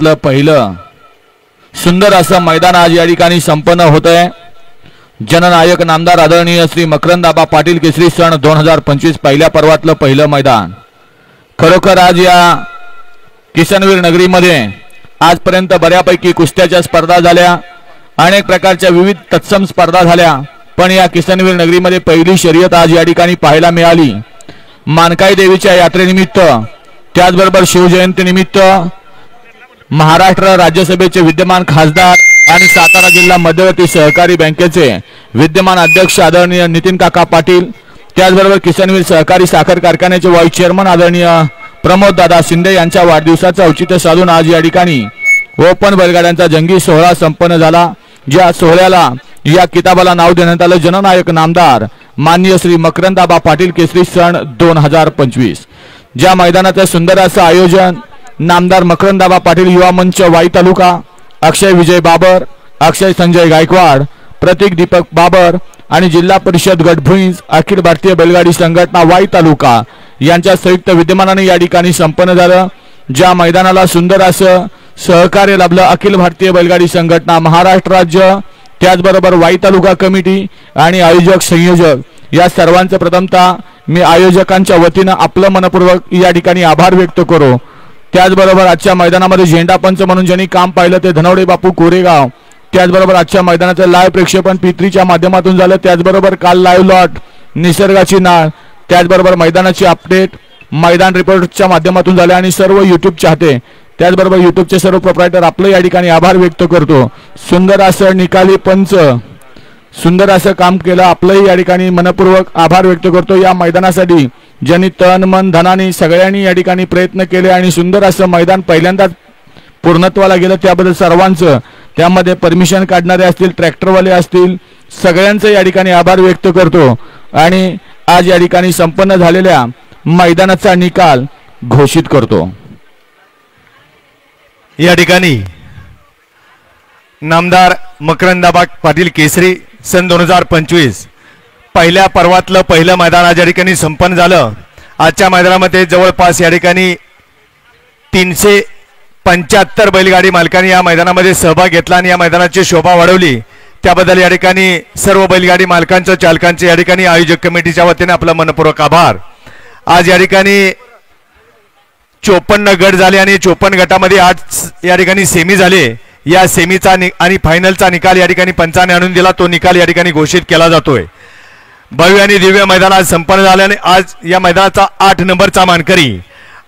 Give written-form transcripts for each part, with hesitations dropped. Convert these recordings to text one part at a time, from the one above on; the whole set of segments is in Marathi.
पर्वातलं पहिलं सुंदर असं मैदान आज या ठिकाणी संपन्न होत आहे। जननायक नामदार आदरणीय श्री मकरंदाबा पाटील केसरी सन 2025 पहिल्या पर्वातलं पहिलं मैदान। खरोखर आज या किसनवीर नगरीमध्ये आजपर्यंत बऱ्यापैकी कुस्त्याच्या स्पर्धा झाल्या, अनेक प्रकारच्या विविध तत्सम स्पर्धा झाल्या, पण या किसनवीर नगरीमध्ये पहिली शर्यत आज या ठिकाणी पाहायला मिळाली। मानकाई देवीच्या यात्रेनिमित्त त्याचबरोबर शिवजयंतीनिमित्त महाराष्ट्र राज्यसभेचे विद्यमान खासदार आणि सातारा जिल्हा मध्यवर्ती सहकारी बँकेचे विद्यमान अध्यक्ष आदरणीय नितीन काका पाटील, त्याचबरोबर किसनवीर सहकारी साखर कारखान्याचे व्हाईस चेअरमन आदरणीय प्रमोद दादा शिंदे यांच्या वाढदिवसाचं औचित्य साधून आज या ठिकाणी ओपन बैलगाड्यांचा जंगी सोहळा संपन्न झाला। ज्या सोहळ्याला या किताबाला नाव देण्यात आलं जननायक नामदार माननीय श्री मकरंदाबा पाटील केसरी सन 2025। ज्या मैदानाचं सुंदर असं आयोजन नामदार मकरंदाबा पाटील युवा मंच वाई तालुका, अक्षय विजय बाबर, अक्षय संजय गायकवाड, प्रतीक दीपक बाबर आणि जिल्हा परिषद गटभुईंज अखिल भारतीय बैलगाडी संघटना वाई तालुका यांच्या संयुक्त विद्यमानाने या ठिकाणी संपन्न झालं। ज्या मैदानाला सुंदर असं सहकार्य लाभलं अखिल भारतीय बैलगाडी संघटना महाराष्ट्र राज्य, त्याचबरोबर वाई तालुका कमिटी आणि आयोजक संयोजक या सर्वांचं प्रथमतः मी आयोजकांच्या वतीनं आपलं मनपूर्वक या ठिकाणी आभार व्यक्त करू। त्याचबरोबर आजच्या मैदानामध्ये झेंडा पंच म्हणून ज्यांनी काम पाहिलं ते धनवडे बापू कोरेगाव, त्याचबरोबर आजच्या मैदानाचं लाईव्ह प्रक्षेपण P3च्या माध्यमातून झालं, त्याचबरोबर काल लाईव्ह लॉट निसर्गाची नाळ, त्याचबरोबर मैदानाची अपडेट मैदान रिपोर्टच्या माध्यमातून झाले आणि सर्व यूट्यूब चाहते त्याचबरोबर यूट्यूबचे सर्व प्रोप्रायटर आपलं या ठिकाणी आभार व्यक्त करतो। सुंदर असं निकाली पंच सुंदर असं काम केलं, आपलंही या ठिकाणी मनपूर्वक आभार व्यक्त करतो। या मैदानासाठी ज्यांनी तन मन धनाने सगळ्यांनी या ठिकाणी प्रयत्न केले आणि सुंदर असं मैदान पहिल्यांदाच पूर्णत्वाला गेलं त्याबद्दल सर्वांचं, त्यामध्ये परमिशन काढणारे असतील, ट्रॅक्टरवाले असतील, सगळ्यांचं या ठिकाणी आभार व्यक्त करतो आणि आज या ठिकाणी संपन्न झालेल्या मैदानाचा निकाल घोषित करतो। या ठिकाणी नामदार मकरंदाबा पाटील केसरी सन 2025 पहिल्या पर्वातलं पहिलं मैदान आज या ठिकाणी संपन्न झालं। आजच्या मैदानामध्ये जवळपास या ठिकाणी 375 बैलगाडी मालकांनी या मैदानामध्ये सहभाग घेतला आणि या मैदानाची शोभा वाढवली, त्याबद्दल या ठिकाणी सर्व बैलगाडी मालकांचं चालकांचे या ठिकाणी आयोजक कमिटीच्या वतीने आपला मनपूर्वक आभार। आज या ठिकाणी 54 गट झाले आणि 54 गटामध्ये 8 या ठिकाणी सेमी झाले। या सेमीचा आणि फायनलचा निकाल या ठिकाणी पंचाने आणून दिला, तो निकाल या ठिकाणी घोषित केला जातोय। भव्य आणि दिव्य मैदान आज संपन्न झाल्याने आज या मैदानाचा 8 नंबरचा मानकरी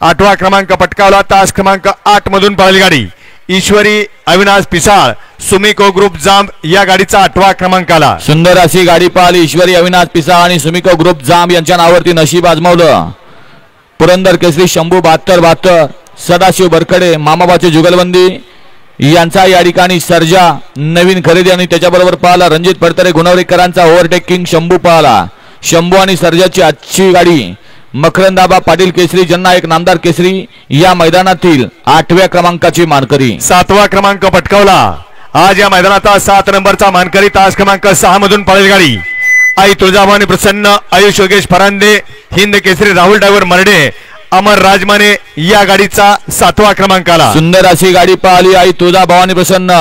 8वा क्रमांक पटकावला। तास क्रमांक 8 मधून बैलगाडी ईश्वरी अविनाश पिसाळ सुमिको ग्रुप जांब या गाडीचा 8वा क्रमांक आला। सुंदर अशी गाडी पाहिली ईश्वरी अविनाश पिसाळ आणि सुमिको ग्रुप जांब यांच्या नावावरती नशीब आजमावलं। पुरंदर केसरी शंभू 72 सदाशिव बरखडे मामाबाचे जुगलबंदी यांचा या ठिकाणी सर्जा नवीन खरेदी आणि त्याच्याबरोबर पाहला रणजित फडतरे गुणवरेकरांचा ओव्हरटेकिंग शंभू पाहला। शंभू आणि सर्जाची आजची गाडी मकरंदाबा पाटील केसरी जननायक नामदार केसरी या मैदानातील 8व्या क्रमांकाची मानकरी 7वा क्रमांक पटकावला। आज या मैदानाचा 7 नंबरचा मानकरी तास क्रमांक 6 मधून पळेल गाडी आई तुळजाभवानी प्रसन्न आयुष योगेश फरांदे हिंद केसरी राहुल ड्रायव्हर मरडे अमर राजमाने या गाडीचा 7वा क्रमांक आला। सुंदर अशी गाडी पाहिली आई तुळजाभवानी प्रसन्न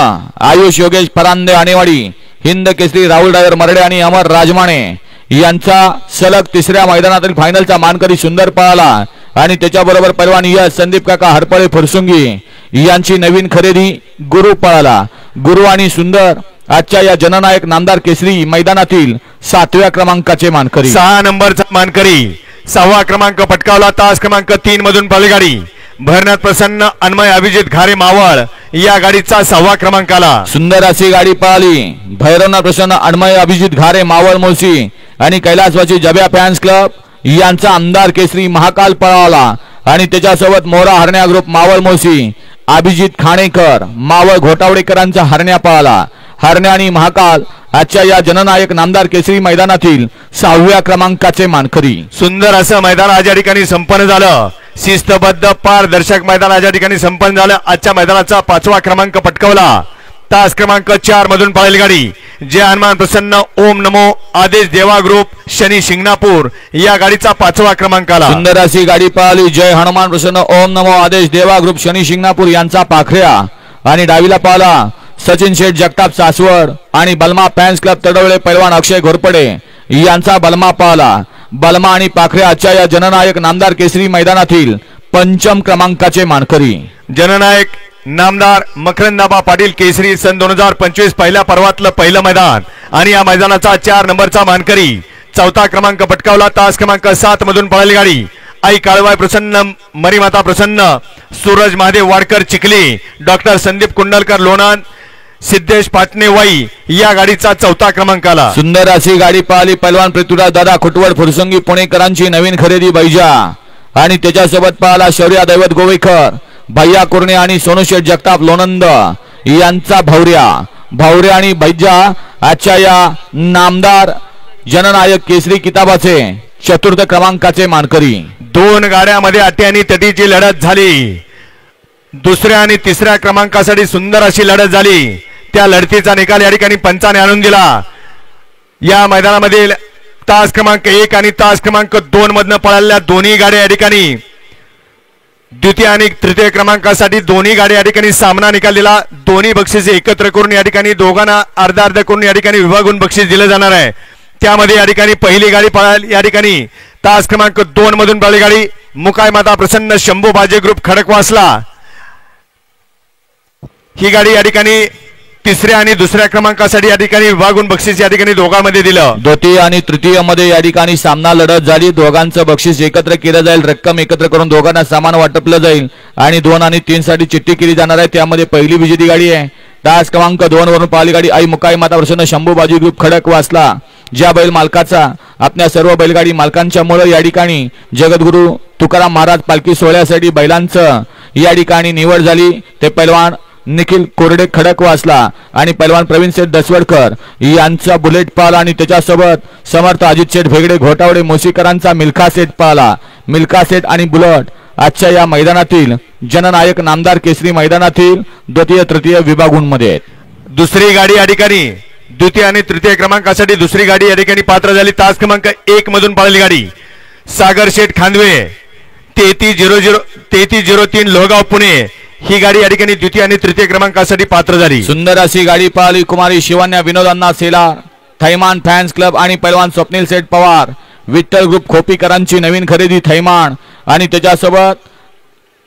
आयुष योगेश फरांदे आणेवाडी हिंद केसरी राहुल ड्रायव्हर मरडे आणि अमर राजमाने यांचा सलग 3ऱ्या मैदानातील फायनलचा मानकरी सुंदर पाळला आणि त्याच्याबरोबर पैलवान यश संदीप काका हरपळे फुरसुंगी यांची नवीन खरेदी गुरु पाळला। गुरु आणि सुंदर आजच्या या जननायक नामदार केसरी मैदानातील 7व्या क्रमांकाचे मानकरी 6 नंबरचा मानकरी 6वा क्रमांक पटकावला। तास क्रमांक 3 मधून बैलगाडी भरनाथ प्रसन्न अन्मय अभिजित घारे मावळ या गाडीचा 6वा क्रमांक आला। सुंदर अशी गाडी पाहिली भैरवनाथ प्रसन्न अन्मय अभिजित घारे मावळ मोसी आणि कैलासवासी जब्या फॅन्स क्लब यांचा आमदार केसरी महाकाल पळाला आणि त्याच्यासोबत मोरा हरण्या ग्रुप मावळ मोसी अभिजित खाणेकर मावळ घोटावडेकरांचा हरण्या पळाला। हरण्या आणि महाकाल आजच्या या जननायक नामदार केसरी मैदानातील 6व्या क्रमांकाचे मानकरी। सुंदर असं मैदान आज या ठिकाणी संपन्न झालं। शिस्तबद्ध पारदर्शक मैदान आज या ठिकाणी संपन्न झालं। आजच्या मैदानाचा 5वा क्रमांक पटकावला। तास क्रमांक 4 मधून बैलगाडी जय हनुमान प्रसन्न ओम नमो आदेश देवा ग्रुप शनी शिंगणापूर या गाडीचा 5वा क्रमांकाला. सुंदर अशी गाडी पळाली. जय हनुमान प्रसन्न ओम नमो आदेश देवा ग्रुप शनी शिंगणापूर यांचा पाखऱ्या आणि डावीला पाहला सचिन शेठ जगताप सासवड आणि बलमा फॅन्स क्लब तडवळे पैलवान अक्षय घोरपडे यांचा बलमा पाहला. बलमा आणि पाखऱ्या आजच्या या जननायक नामदार केसरी मैदानातील 5म क्रमांकाचे मानकरी. जननायक नामदार मकरंदाबा पाटील केसरी सन 2025 पहिल्या पर्वातलं पहिलं मैदान आणि या मैदानाचा 4 नंबरचा मानकरी. 4था क्रमांक पटकावला. तास क्रमांक 7 मधून पळाली गाडी. आई काळवाय प्रसन्न मरीमाता प्रसन्न सूरज महादेव वाडकर चिखली डॉक्टर संदीप कुंडलकर लोणंद सिद्धेश पाटणे वाई या गाडीचा 4था क्रमांकाला. सुंदर अशी गाडी पळाली. पैलवान पृथ्वीराज दादा खुटवड फुरसंगी पुणेकरांची नवीन खरेदी बैजा आणि त्याच्यासोबत पळाला शौर्या दैवत गोवेकर भैया कुर्णे आणि सोनूशेठ जगताप लोणंद यांचा भावऱ्या आणि बैजा आजच्या या नामदार जननायक केसरी किताबाचे 4th क्रमांकाचे मानकरी. 2 गाड्यामध्ये अटी आणि तटीची लढत झाली. 2ऱ्या आणि 3ऱ्या क्रमांकासाठी सुंदर अशी लढत झाली. त्या लढतीचा निकाल या ठिकाणी पंचाने आणून दिला. या मैदानामधील तास क्रमांक 1 आणि तास क्रमांक 2 मधनं पळालेल्या दोन्ही गाड्या या ठिकाणी द्वितीय आणि तृतीय क्रमांकासाठी दोन्ही गाड्या या ठिकाणी सामना निकाल दिला. दोन्ही बक्षिसे एकत्र करून या ठिकाणी दोघांना अर्धा करून या ठिकाणी विभागून बक्षीस दिले जाणार आहे. त्यामध्ये या ठिकाणी पहिली गाडी पळाली. या ठिकाणी तास क्रमांक 2 मधून पळाली गाडी मुकाय माता प्रसन्न शंभू बाजे ग्रुप खडकवासला. ही गाडी या ठिकाणी 3ऱ्या आणि 2ऱ्या क्रमांकासाठी या ठिकाणी विभागून बक्षीस या ठिकाणी दोघांमध्ये दिलं. द्वितीय आणि तृतीय मध्ये या ठिकाणी सामना लढत झाली. दोघांचं बक्षीस एकत्र केलं जाईल. रक्कम एकत्र करून दोघांना सामान वाटपलं जाईल आणि 2 आणि 3 साठी चिठ्ठी केली जाणार आहे. त्यामध्ये पहिली विजेती गाडी आहे तास क्रमांक 2 वरून पळाली गाडी आई मुकाई माता प्रसन्न शंभू बाजी ग्रुप खडकवासला. ज्या बैल मालकाचा आपल्या सर्व बैलगाडी मालकांच्या मुळे या ठिकाणी जगद्गुरु तुकाराम महाराज पालखी सोहळ्यासाठी बैलांचं या ठिकाणी निवड झाली. ते पैलवान निखिल कोरडे खडकवासला आणि पैलवान प्रवीण शेठ दसवडकर यांचा बुलेट पाला आणि त्याच्यासोबत समर्थ अजित शेठ भेगडे घोटावडे मोसीकरांचा मिल्खा सेट पाला. मिल्खा सेट आणि बुलेट आजच्या या मैदानातील जननायक नामदार केसरी मैदानातील द्वितीय तृतीय विभागूंमध्ये. 2री गाडी या ठिकाणी द्वितीय आणि तृतीय क्रमांकासाठी 2री गाडी या ठिकाणी पात्र झाली. तास क्रमांक 1 मधून पळाली गाडी सागर शेठ खांदवे 3303 लोहगाव पुणे ही गाडी या ठिकाणी द्वितीय आणि तृतीय क्रमांकासाठी पात्र झाली. सुंदर अशी गाडी पळाली. कुमारी शिवान्या विनोदांना सेला थैमान फॅन्स क्लब आणि पैलवान स्वप्नील सेठ पवार विठ्ठल ग्रुप खोपीकरांची नवीन खरेदी थैमान आणि त्याच्यासोबत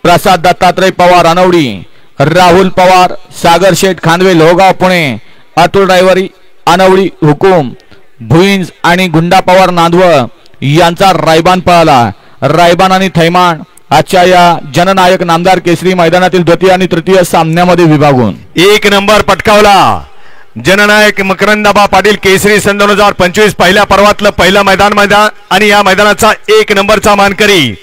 प्रसाद दत्तात्रय पवार अनवडी राहुल पवार सागर शेठ खांदवे लोहगाव पुणे अतुल ड्रायव्हरी अनवडी हुकुम भुईंज आणि गुंडा पवार नांदवळ यांचा रायबान पळाला. रायबान आणि थैमान आजच्या या जननायक नामदार केसरी मैदानातील द्वितीय आणि तृतीय सामन्यामध्ये विभागून 1 नंबर पटकावला. जननायक मकरंदाबा पाटील केसरी सन 2025 पहिल्या पर्वातलं पहिलं मैदान आणि या मैदानाचा 1 नंबरचा मानकरी.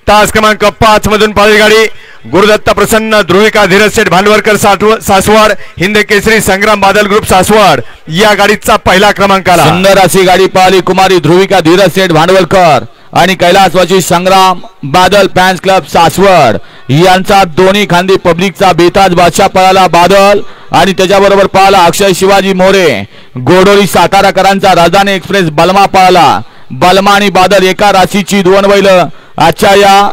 तास क्रमांक 5 मधून पळाली गाडी गुरुदत्त प्रसन्न ध्रुविका धीरज शेठ भांडवलकर सासवड हिंद केसरी संग्राम बादल ग्रुप सासवड या गाडीचा पहिला क्रमांकाला. सुंदर अशी गाडी पळाली. कुमारी ध्रुविका धीरज शेठ भांडवलकर आणि कैलासवासी संग्राम बादल फॅन्स क्लब सासवड यांचा दोन्ही खांदी पब्लिकचा बेताज बादशाह पळाला बादल आणि त्याच्याबरोबर पळाला अक्षय शिवाजी मोरे गोडोली साताराकरांचा राजधानी एक्सप्रेस बलमा पळाला. बलमा आणि बादल एका राशीची 2 बैल आजच्या या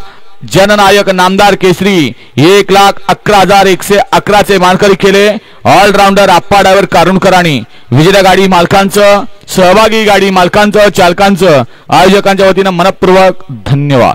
जननायक नामदार केसरी 1,11,111 चे मानकरी केले. ऑलराऊंडर आप्पा ड्रायव्हर कारुणकरांनी विजेत्या गाडी मालकांचं सहभागी गाडी मालकांचं चालकांचं आयोजकांच्या वतीनं मनपूर्वक धन्यवाद.